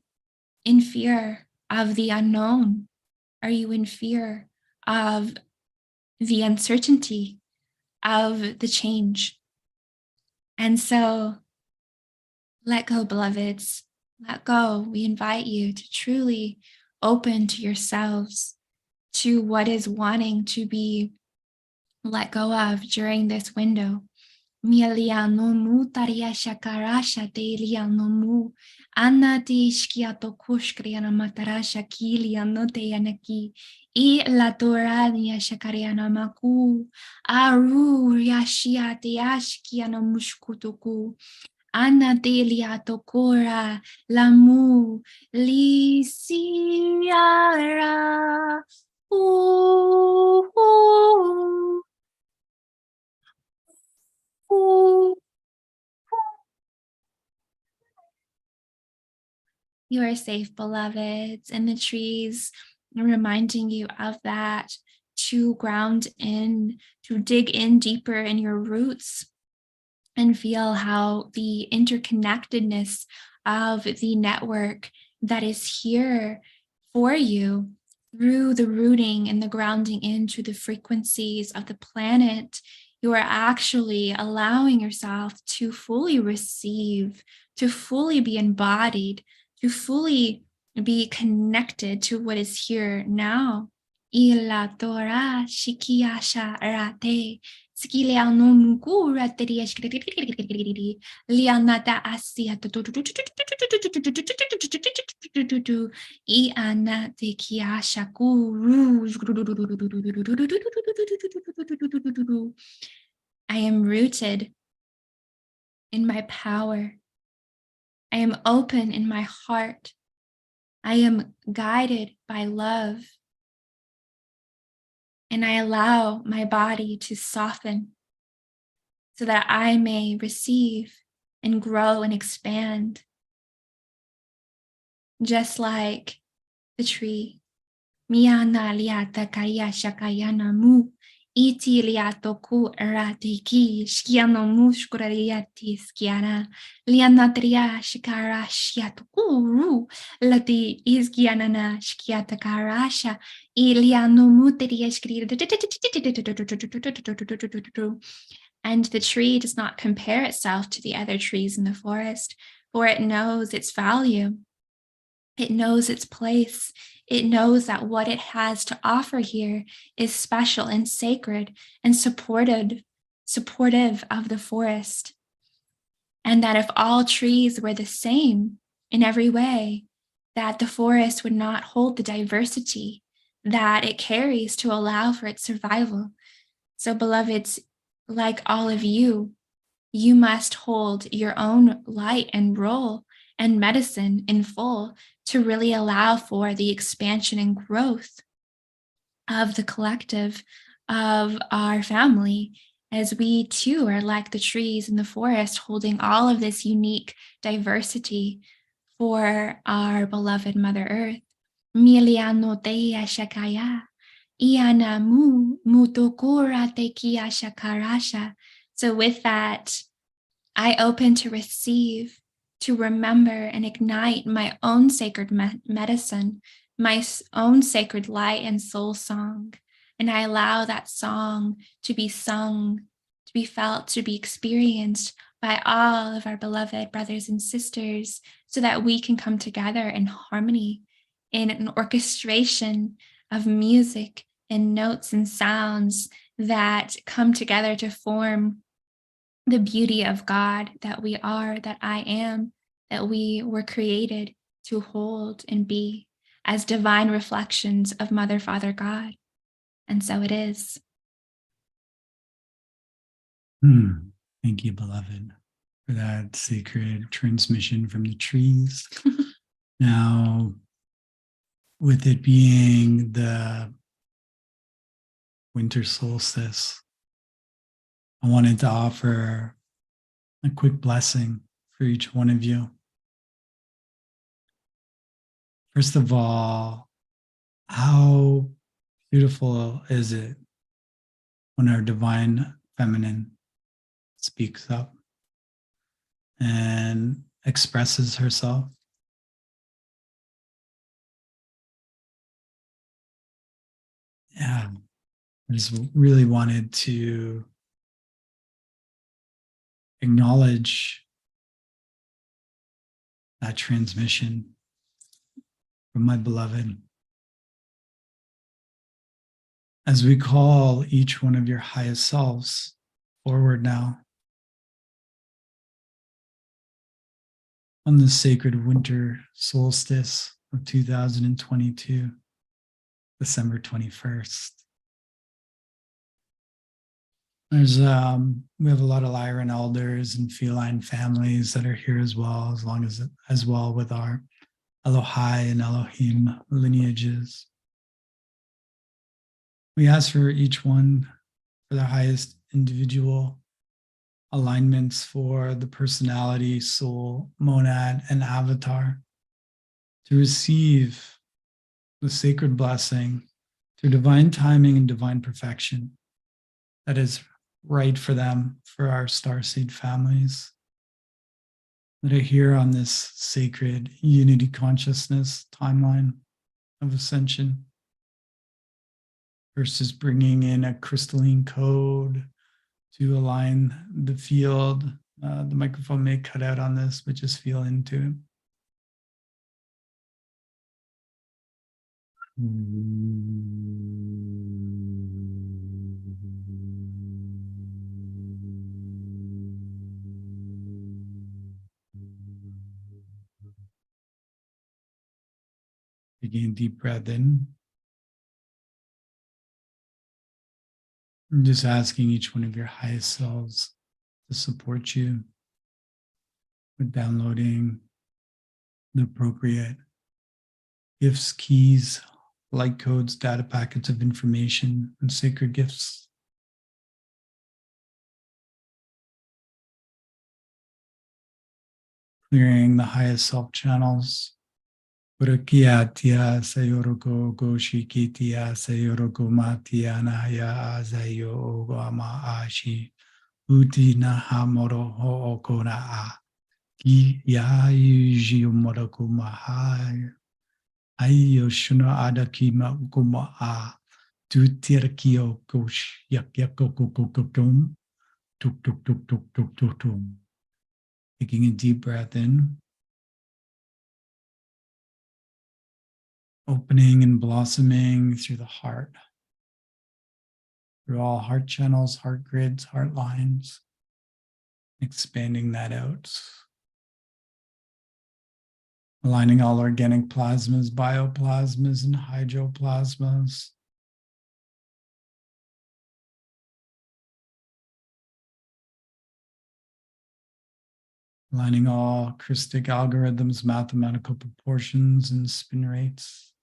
in fear of the unknown? Are you in fear of the uncertainty of the change? And so let go, beloveds. Let go. We invite you to truly open to yourselves, to what is wanting to be let go of during this window. Mialianomu taria shakarasha de lianomu. Anna di shkiato kushkriana matarasha kiliano de yanaki. I la torania shakariana maku. Aru yashia de ashkiano mushkutuku. Anna delia tokora lamu lisiara. Ooh, ooh, ooh. You are safe, beloveds, and the trees are reminding you of that, to ground in, to dig in deeper in your roots and feel how the interconnectedness of the network that is here for you through the rooting and the grounding into the frequencies of the planet. You are actually allowing yourself to fully receive, to fully be embodied, to fully be connected to what is here now. Ila Torah Shikiasha Rate Skiliano Mukura Lianata Asia Iana de Kiasha Guru. I am rooted in my power. I am open in my heart. I am guided by love. And I allow my body to soften so that I may receive and grow and expand, just like the tree. Miana liata kaya shakayana mu. Iti liato ku eratiki skiano mushkurariati skiana. Lianatria shikara shiatukuru. Lati isgianana shkiata karasha. Iliano muteria skri. And the tree does not compare itself to the other trees in the forest, for it knows its value. It knows its place. It knows that what it has to offer here is special and sacred and supportive of the forest. And that if all trees were the same in every way, that the forest would not hold the diversity that it carries to allow for its survival. So, beloveds, like all of you, you must hold your own light and role and medicine in full to really allow for the expansion and growth of the collective, of our family, as we too are like the trees in the forest, holding all of this unique diversity for our beloved Mother Earth. Miliano teia shakaya, iana mu mutokura tekia shakarasha. So with that, I open to receive, to remember and ignite my own sacred medicine, my own sacred light and soul song. And I allow that song to be sung, to be felt, to be experienced by all of our beloved brothers and sisters, so that we can come together in harmony, in an orchestration of music and notes and sounds that come together to form the beauty of God that we are, that I am, that we were created to hold and be as divine reflections of Mother, Father, God. And so it is. Thank you, beloved. for that sacred transmission from the trees. Now, with it being the winter solstice, I wanted to offer a quick blessing for each one of you. First of all, how beautiful is it when our divine feminine speaks up and expresses herself? Yeah, I just really wanted to acknowledge that transmission from my beloved. As we call each one of your highest selves forward now on the sacred winter solstice of 2022, December 21st. We have a lot of Lyran elders and feline families that are here as well, as well with our Elohai and Elohim lineages. We ask for each one for their highest individual alignments for the personality, soul, monad, and avatar to receive the sacred blessing through divine timing and divine perfection that is right for them, for our starseed families that are here on this sacred unity consciousness timeline of ascension. First is bringing in a crystalline code to align the field. The microphone may cut out on this, but just feel into it. Taking a deep breath in. I'm just asking each one of your highest selves to support you with downloading the appropriate gifts, keys, light codes, data packets of information, and sacred gifts. Clearing the highest self channels. Urakiatia sayoroko goshikitia sayoroko matia naya azayo ogama ashi uti nahamoro hookona a ki yaiji umoroko mahai ayo shuna adakima ukuma a tutirkio gosh yak yakokokokom tuk tuk tuk tuk tuk tuk tuk. Taking a deep breath in. Opening and blossoming through the heart, through all heart channels, heart grids, heart lines, expanding that out. Aligning all organic plasmas, bioplasmas, and hydroplasmas. Aligning all Christic algorithms, mathematical proportions, and spin rates.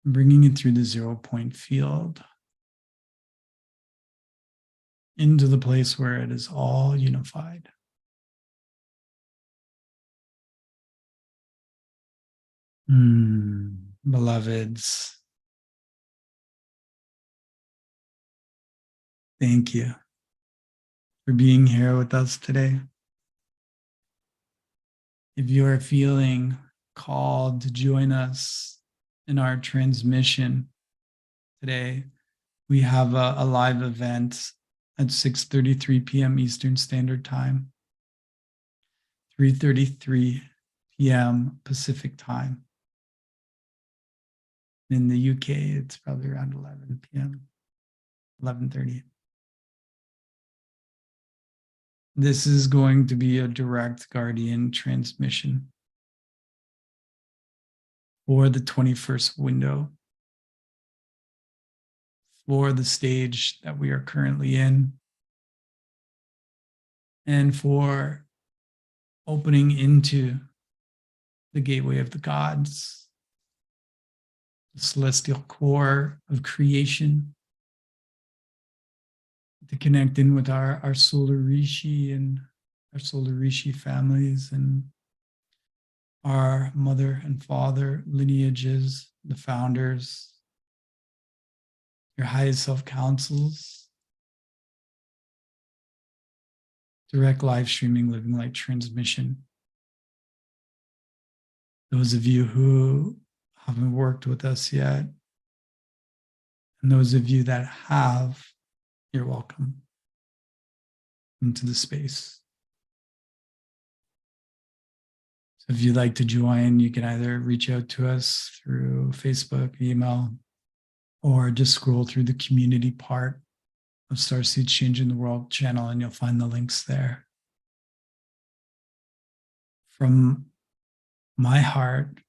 Bringing it through the 0-point field into the place where it is all unified. Beloveds, thank you for being here with us today. If you are feeling called to join us in our transmission today, we have a live event at 6:33 p.m. Eastern Standard Time, 3:33 p.m. Pacific Time. In the UK, it's probably around 11 p.m., 11:30. This is going to be a direct guardian transmission for the 21st window, for the stage that we are currently in. and for opening into the gateway of the gods, the celestial core of creation, to connect in with our solar rishi and our solar rishi families and our mother and father lineages, the founders, your highest self councils, direct live streaming, living light transmission. Those of you who haven't worked with us yet, and those of you that have, you're welcome into the space. So if you'd like to join, you can either reach out to us through Facebook, email, or just scroll through the community part of Starseeds Changing the World channel, and you'll find the links there. From my heart,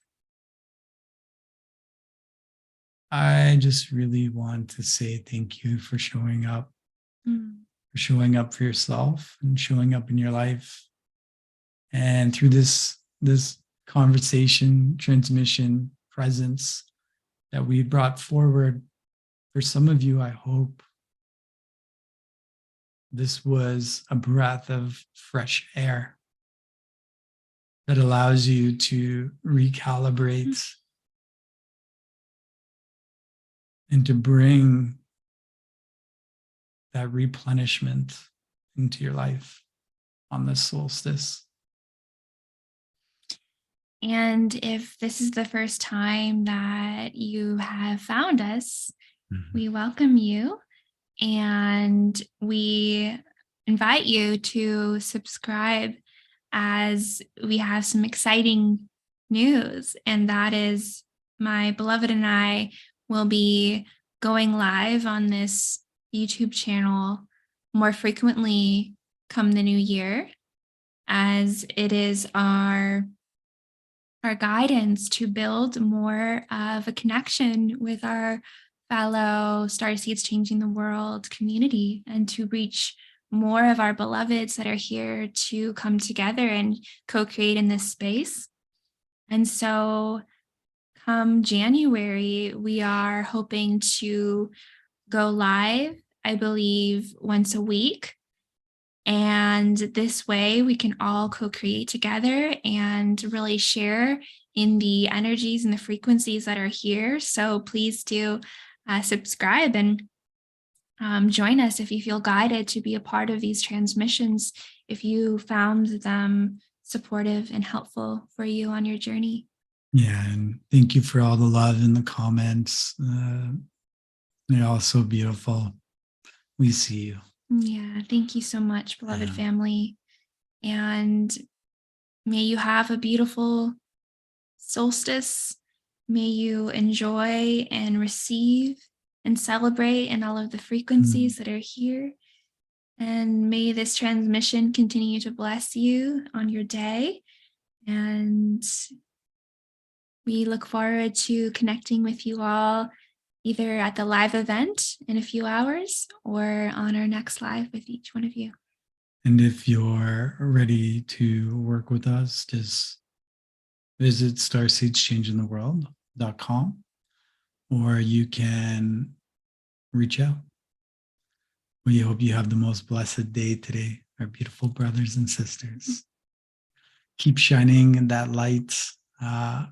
I just really want to say thank you for showing up, for showing up for yourself and showing up in your life. And through this conversation, transmission, presence that we brought forward, for some of you, I hope this was a breath of fresh air that allows you to recalibrate and to bring that replenishment into your life on this solstice. And if this is the first time that you have found us, we welcome you and we invite you to subscribe, as we have some exciting news. And that is, my beloved and I will be going live on this YouTube channel more frequently come the new year, as it is our guidance to build more of a connection with our fellow Starseeds Changing the World community, and to reach more of our beloveds that are here to come together and co-create in this space. And so come January, we are hoping to go live, I believe, once a week. And this way we can all co-create together and really share in the energies and the frequencies that are here. So please do subscribe and join us if you feel guided to be a part of these transmissions, if you found them supportive and helpful for you on your journey. Yeah, and thank you for all the love in the comments. They're all so beautiful. We see you. Yeah, thank you so much, beloved family. And may you have a beautiful solstice. May you enjoy and receive and celebrate in all of the frequencies that are here. And may this transmission continue to bless you on your day. And we look forward to connecting with you all either at the live event in a few hours or on our next live with each one of you. And if you're ready to work with us, just visit starseedschangingtheworld.com, or you can reach out. We hope you have the most blessed day today, our beautiful brothers and sisters. Keep shining that light.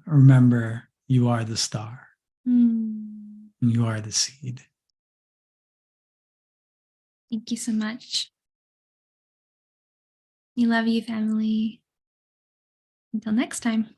Remember, you are the star. And you are the seed. Thank you so much. We love you, family. Until next time.